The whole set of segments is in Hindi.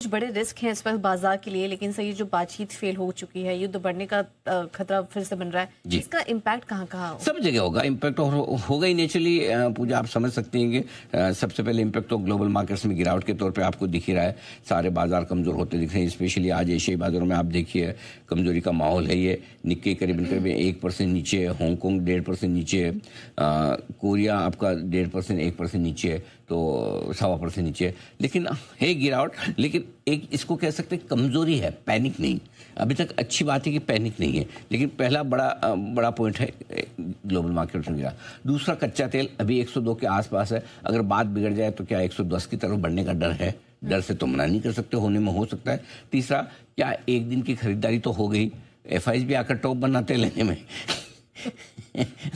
कुछ बड़े रिस्क हैं इस वक्त बाजार के लिए, लेकिन सही जो बातचीत फेल हो चुकी है, युद्ध बढ़ने का खतरा फिर से बन रहा है, इसका इम्पैक्ट कहाँ कहाँ होगा? सब जगह होगा इम्पैक्ट, और होगा ही नेचुरली। पूजा आप समझ सकते हैं कि सबसे पहले इम्पैक्ट तो ग्लोबल मार्केट्स में गिरावट के तौर पे आपको दिख ही रहा है। सारे बाजार कमजोर होते दिख रहे हैं, स्पेशली आज एशियाई बाजारों में आप देखिए कमजोरी का माहौल है। ये निक्के करीबन 1% नीचे है, हांगकांग 1.5% नीचे है, कोरिया आपका 1.5% 1% नीचे है, तो 1.25% नीचे है। लेकिन है गिरावट, लेकिन एक इसको कह सकते हैं कमजोरी है, पैनिक नहीं। अभी तक अच्छी बात है कि पैनिक नहीं है, लेकिन पहला बड़ा पॉइंट है ग्लोबल मार्केट में गिरा। दूसरा, कच्चा तेल अभी 102 के आसपास है, अगर बात बिगड़ जाए तो क्या 110 की तरफ बढ़ने का डर है। डर से तो मना नहीं कर सकते, होने में हो सकता है। तीसरा, क्या एक दिन की खरीदारी तो हो गई, एफआईज भी आकर टॉप बनाते हैं लेने में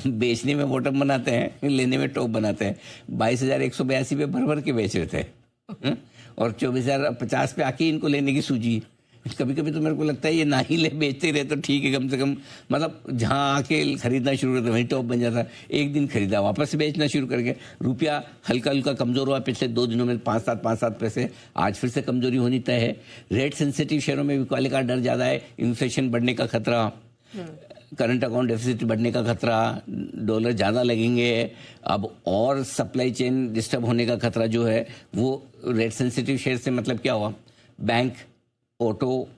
बेचने में बॉटम बनाते हैं, लेने में टॉप बनाते हैं। 22,182 पे भर भर के बेच रहे थे और 24,050 पे आके इनको लेने की सूझी। कभी कभी तो मेरे को लगता है ये ना ही ले, बेचते रहे तो ठीक है, कम से कम मतलब जहाँ आके खरीदना शुरू करते वहीं टॉप बन जाता। एक दिन खरीदा, वापस से बेचना शुरू करके रुपया हल्का हल्का कमजोर हुआ पिछले 2 दिनों में 5-7 पैसे, आज फिर से कमजोरी होनी तय है। रेट सेंसिटिव शेयरों में बिकवाली का डर ज़्यादा है, इन्फ्लेशन बढ़ने का खतरा, करंट अकाउंट डेफिसिट बढ़ने का खतरा, डॉलर ज़्यादा लगेंगे, अब और सप्लाई चेन डिस्टर्ब होने का खतरा जो है वो रेट सेंसिटिव शेयर से मतलब क्या हुआ, bank, auto,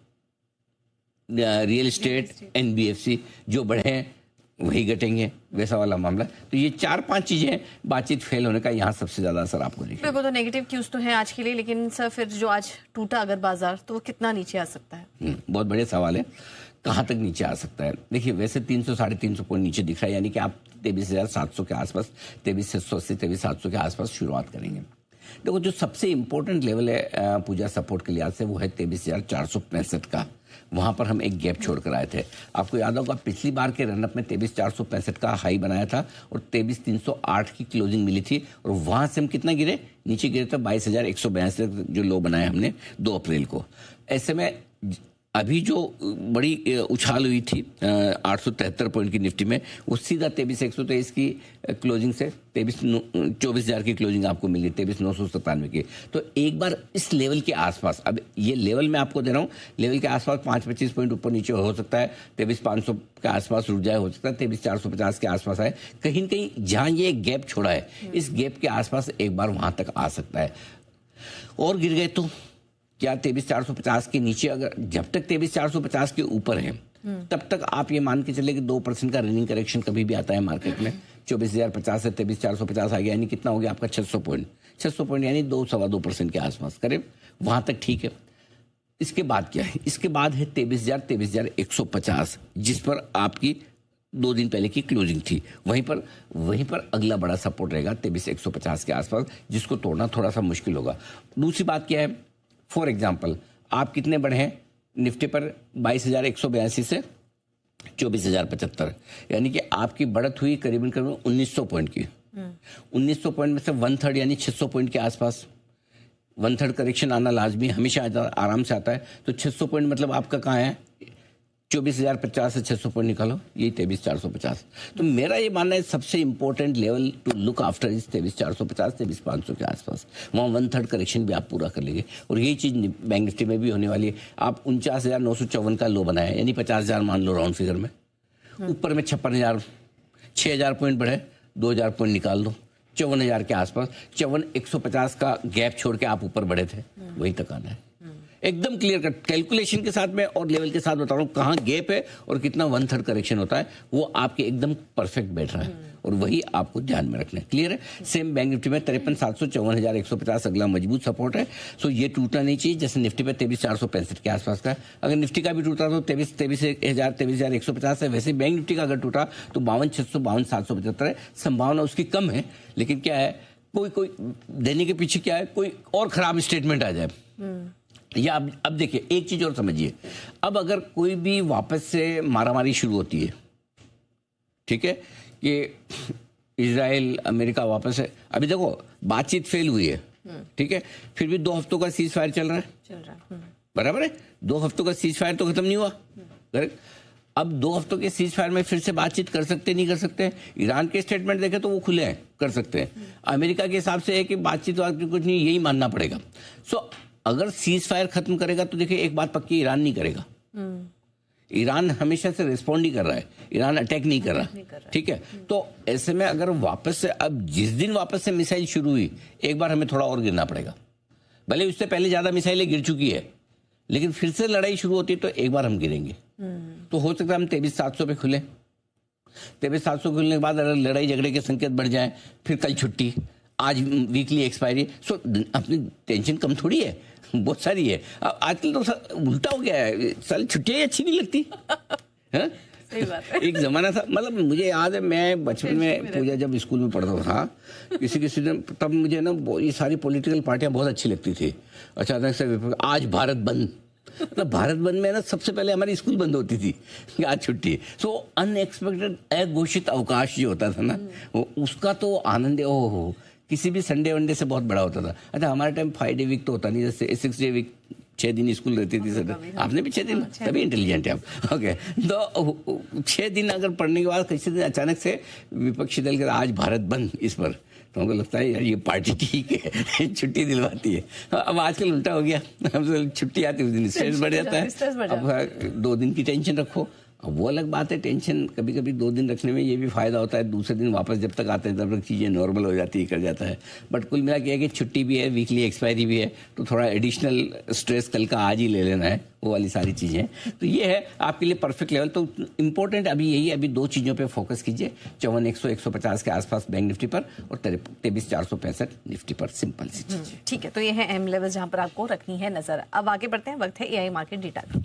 real estate, NBFC जो बढ़े हैं वही घटेंगे, वैसा वाला मामला। तो ये 4-5 चीजें बातचीत फेल होने का यहाँ सबसे ज्यादा असर आपको दिखेगा। बिल्कुल, तो नेगेटिव क्यूज तो है आज के लिए, लेकिन सर फिर जो आज टूटा अगर बाजार तो वो कितना नीचे आ सकता है? बहुत बढ़िया सवाल है, कहाँ तक नीचे आ सकता है? देखिए, वैसे 300-350 पॉइंट नीचे दिख रहा है, यानी कि आप 23,700 के आसपास, 23,680, 23,700 के आसपास शुरुआत करेंगे। देखो, जो सबसे इंपॉर्टेंट लेवल है पूजा सपोर्ट के लिहाज से वो है 23,465 का। वहां पर हम एक गैप छोड़ कर आए थे। आपको याद होगा पिछली बार के रनअप में 23,465 का हाई बनाया था और 23,308 की क्लोजिंग मिली थी, और वहां से हम कितना गिरे, नीचे गिरे थे 22,182 जो लो बनाया हमने 2 अप्रैल को। ऐसे में अभी जो बड़ी उछाल हुई थी 873 पॉइंट की निफ्टी में, वो सीधा 23,123 की क्लोजिंग से 24,000 की क्लोजिंग आपको मिली, 23,997 की। तो एक बार इस लेवल के आसपास, अब ये लेवल मैं आपको दे रहा हूँ, लेवल के आसपास 5-25 पॉइंट ऊपर नीचे हो सकता है, 23,500 के आसपास रुक जाए, हो सकता है 23,450 के आसपास आए, कहीं न कहीं जहाँ ये गैप छोड़ा है इस गैप के आसपास एक बार वहां तक आ सकता है। और गिर गए तो क्या 23,450 के नीचे, अगर जब तक 23,450 के ऊपर है तब तक आप ये मान के चले कि 2% का रनिंग करेक्शन कभी भी आता है मार्केट में। 24,050 से 23,450 आ गया, यानी कितना हो गया आपका 600 पॉइंट, 600 पॉइंट यानी 2-2.25% के आसपास करीब, वहां तक ठीक है। इसके बाद क्या है? इसके बाद है 23,150 जिस पर आपकी 2 दिन पहले की क्लोजिंग थी। वहीं पर अगला बड़ा सपोर्ट रहेगा 23,150 के आसपास, जिसको तोड़ना थोड़ा सा मुश्किल होगा। दूसरी बात क्या है, फॉर एग्जाम्पल आप कितने बढ़े हैं निफ्टी पर 22,182 से 24,075, यानी कि आपकी बढ़त हुई करीबन 1900 पॉइंट की। 1900 पॉइंट में से 1/3 यानी 600 पॉइंट के आसपास, 1/3 करेक्शन आना लाजमी, हमेशा आराम से आता है। तो 600 पॉइंट मतलब आपका कहाँ है, 24,050 से 600 पॉइंट निकालो, यही 23,450। तो मेरा ये मानना है सबसे important level to look after is 23,450, 23,500 के आसपास। वहाँ 1/3 करेक्शन भी आप पूरा कर लेंगे, और यही चीज़ बैंक निफ्टी में भी होने वाली है। आप 49,954 का लो बनाया, यानी 50,000 मान लो राउंड फिगर में, ऊपर में 56,000, 6,000 पॉइंट बढ़े, 2,000 पॉइंट निकाल दो, 54,000 के आसपास। 54,150 का गैप छोड़ के आप ऊपर बढ़े थे, वही तक आना है। एकदम क्लियर कट कैलकुलेशन के साथ में और लेवल के साथ बता रहा हूँ कहाँ गैप है और कितना 1/3 करेक्शन होता है, वो आपके एकदम परफेक्ट बैठ रहा है, और वही आपको ध्यान में रखना है। क्लियर है? सेम बैंक निफ्टी में 53,700, 54,150 अगला मजबूत सपोर्ट है। सो ये टूटना नहीं चाहिए, जैसे निफ्टी पे 23,465 के आसपास का। अगर निफ्टी का भी टूटा तो 23,150 है, वैसे बैंक निफ्टी का अगर टूटा तो 52,600, 52,775 है। संभावना उसकी कम है, लेकिन क्या है, कोई देने के पीछे क्या है, कोई और खराब स्टेटमेंट आ जाए। या अब देखिए एक चीज और समझिए, अब अगर कोई भी वापस से मारामारी शुरू होती है, ठीक है, कि इजराइल अमेरिका वापस है, अभी देखो बातचीत फेल हुई है, ठीक है, फिर भी 2 हफ्तों का सीज फायर चल रहा है, बराबर है, 2 हफ्तों का सीज फायर तो खत्म नहीं हुआ, करेक्ट। अब 2 हफ्तों के सीज फायर में फिर से बातचीत कर सकते नहीं कर सकते? ईरान के स्टेटमेंट देखे तो वो खुले हैं, कर सकते हैं। अमेरिका के हिसाब से है कि बातचीत कुछ नहीं, यही मानना पड़ेगा। सो अगर सीज फायर खत्म करेगा तो देखिए एक बात पक्की, ईरान नहीं करेगा। ईरान हमेशा से रिस्पॉन्ड नहीं कर रहा है, ईरान अटैक नहीं कर रहा, ठीक है। तो ऐसे में अगर वापस से, अब जिस दिन वापस से मिसाइल शुरू हुई, एक बार हमें थोड़ा और गिरना पड़ेगा। भले उससे पहले ज्यादा मिसाइलें गिर चुकी है, लेकिन फिर से लड़ाई शुरू होती है तो एक बार हम गिरेंगे। तो हो सकता है हम 23,700 पे खुले, 23,700 खुलने के बाद अगर लड़ाई झगड़े के संकेत बढ़ जाए, फिर कल छुट्टी, आज वीकली एक्सपायरी। सो अपनी टेंशन कम थोड़ी है, बहुत सारी है। आजकल तो उल्टा हो गया है, सारी छुट्टियां अच्छी नहीं लगती है? सही बात है। एक जमाना था, मतलब मुझे याद है, मैं बचपन में पूजा जब स्कूल में पढ़ता था, किसी दिन, तब मुझे ना ये सारी पॉलिटिकल पार्टियां बहुत अच्छी लगती थी। अचानक से आज भारत बंद, मतलब भारत बंद में ना सबसे पहले हमारी स्कूल बंद होती थी कि आज छुट्टी। सो अनएक्सपेक्टेड, अघोषित अवकाश जो होता था ना, उसका तो आनंद ओहो किसी भी संडे वनडे से बहुत बड़ा होता था। अच्छा, हमारे टाइम 5 डे वीक तो होता नहीं, जैसे 6 डे वीक, 6 दिन स्कूल रहती थी सर। आपने भी 6 दिन, तभी इंटेलिजेंट है आप। ओके, तो 6 दिन अगर पढ़ने के बाद किसी दिन अचानक से विपक्षी दल के आज भारत बंद, इस पर तो हमको लगता है यार ये पार्टी ठीक है, छुट्टी दिलवाती है। अब आजकल उल्टा हो गया, हमसे छुट्टी आती है उस दिन स्ट्रेस बढ़ जाता है। अब 2 दिन की टेंशन रखो, अब वो अलग बात है, टेंशन कभी कभी 2 दिन रखने में ये भी फायदा होता है, दूसरे दिन वापस जब तक आते हैं तब तक चीज़ें नॉर्मल हो जाती है, कर जाता है। बट कुल मिला के है कि छुट्टी भी है, वीकली एक्सपायरी भी है, तो थोड़ा एडिशनल स्ट्रेस कल का आज ही ले लेना है, वो वाली सारी चीज़ें। तो ये है आपके लिए परफेक्ट लेवल। तो इम्पोर्टेंट अभी यही है, अभी 2 चीज़ों पे फोकस कीजिए, 54,100-150 के आसपास बैंक निफ्टी पर और 23,465 निफ्टी पर। सिंपल सी चीज़। ठीक है, तो ये है एम लेवल जहां पर आपको रखनी है नजर। अब आगे बढ़ते हैं, वक्त है एआई मार्केट डेटा का।